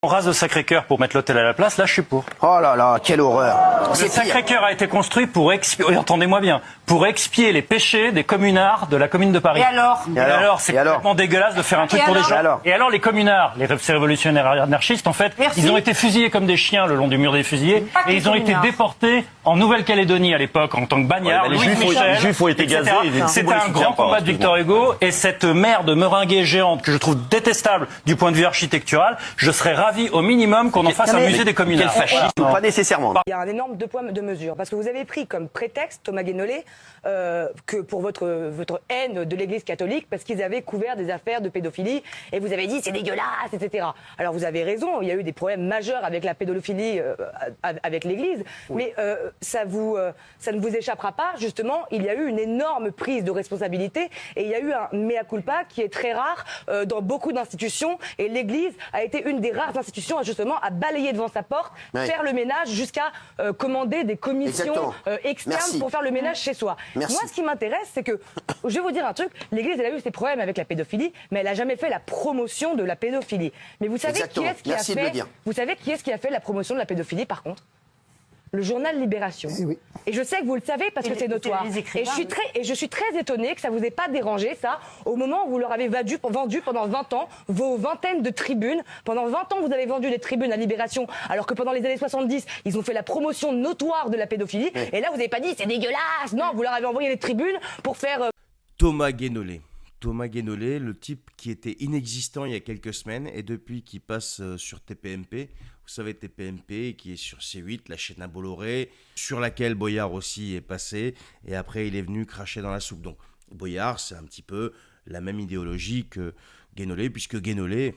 On rase le Sacré-Cœur pour mettre l'hôtel à la place, là je suis pour. Oh là là, quelle horreur. Le Sacré-Cœur a été construit pour expier, entendez-moi bien, pour expier les péchés des communards de la Commune de Paris. Et alors C'est complètement dégueulasse de faire un truc pour les gens. Et alors les communards, ces révolutionnaires anarchistes, en fait, ils ont été fusillés comme des chiens le long du mur des fusillés, et ils ont été déportés en Nouvelle-Calédonie à l'époque en tant que bagnards. Les Juifs ont été gazés. C'était un grand combat de Victor Hugo, et cette mer de meringuée géante que je trouve détestable du point de vue architectural, je serais ravi au minimum qu'on en fasse un musée des communards. Quel fascisme, pas nécessairement. Il y a un énorme deux poids, deux mesures. Parce que vous avez pris comme prétexte, Thomas Guénolé, que pour votre haine de l'Église catholique, parce qu'ils avaient couvert des affaires de pédophilie, et vous avez dit c'est dégueulasse, etc. Alors vous avez raison, il y a eu des problèmes majeurs avec la pédophilie, avec l'Église, mais ça ne vous échappera pas, justement, il y a eu une énorme prise de responsabilité, et il y a eu un mea culpa qui est très rare dans beaucoup d'institutions, et l'Église a été une des rares institutions justement à balayer devant sa porte, faire le ménage, jusqu'à commander des commissions externes pour faire le ménage chez soi. Moi, ce qui m'intéresse, c'est que, je vais vous dire un truc, l'Église, elle a eu ses problèmes avec la pédophilie, mais elle n'a jamais fait la promotion de la pédophilie. Mais vous savez qui est-ce qui a fait, vous savez qui est-ce qui a fait la promotion de la pédophilie, par contre? Le journal Libération. Oui. Et je sais que vous le savez parce que c'est notoire. Et je suis très étonnée que ça vous ait pas dérangé, ça, au moment où vous leur avez vendu pendant 20 ans vos vingtaines de tribunes. Pendant 20 ans, vous avez vendu des tribunes à Libération, alors que pendant les années 70, ils ont fait la promotion notoire de la pédophilie. Et là, vous n'avez pas dit c'est dégueulasse. Non, vous leur avez envoyé des tribunes pour faire... Thomas Guénolé. Thomas Guénolé, le type qui était inexistant il y a quelques semaines, et depuis qu'il passe sur TPMP, vous savez TPMP qui est sur C8, la chaîne à Bolloré, sur laquelle Boyard aussi est passé, et après il est venu cracher dans la soupe. Donc Boyard, c'est un petit peu la même idéologie que Guénolé, puisque Guénolé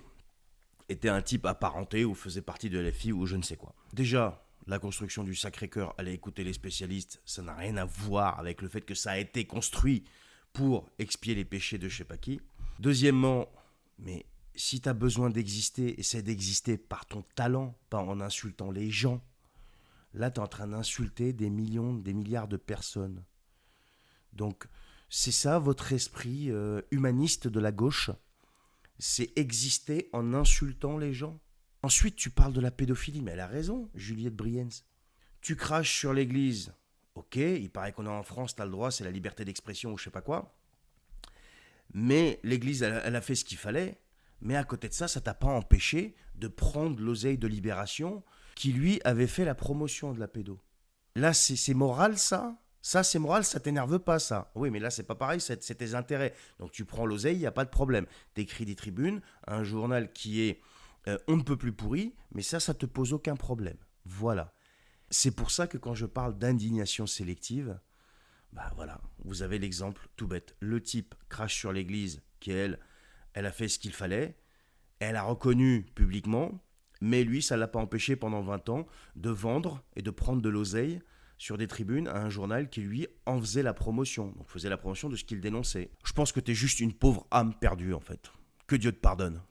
était un type apparenté ou faisait partie de LFI ou je ne sais quoi. Déjà, la construction du Sacré-Cœur, allez écouter les spécialistes, ça n'a rien à voir avec le fait que ça a été construit pour expier les péchés de je sais pas qui. Deuxièmement, mais si tu as besoin d'exister, essaie d'exister par ton talent, pas en insultant les gens. Là, tu es en train d'insulter des millions, des milliards de personnes. Donc, c'est ça votre esprit humaniste de la gauche, c'est exister en insultant les gens. Ensuite, tu parles de la pédophilie, mais elle a raison, Juliette Briens. Tu craches sur l'Église. Ok, il paraît qu'on est en France, t'as le droit, c'est la liberté d'expression ou je sais pas quoi. Mais l'Église, elle a fait ce qu'il fallait. Mais à côté de ça, ça t'a pas empêché de prendre l'oseille de Libération qui, lui, avait fait la promotion de la pédo. Là, c'est moral, ça ? Ça, c'est moral, ça t'énerve pas, ça ? Oui, mais là, c'est pas pareil, c'est tes intérêts. Donc, tu prends l'oseille, il n'y a pas de problème. T'écris des tribunes, un journal qui est on ne peut plus pourri, mais ça te pose aucun problème. Voilà. C'est pour ça que quand je parle d'indignation sélective, bah voilà, vous avez l'exemple tout bête. Le type crache sur l'Église qui, elle a fait ce qu'il fallait, elle a reconnu publiquement, mais lui, ça ne l'a pas empêché pendant 20 ans de vendre et de prendre de l'oseille sur des tribunes à un journal qui, lui, en faisait la promotion. Donc faisait la promotion de ce qu'il dénonçait. Je pense que tu es juste une pauvre âme perdue, en fait. Que Dieu te pardonne.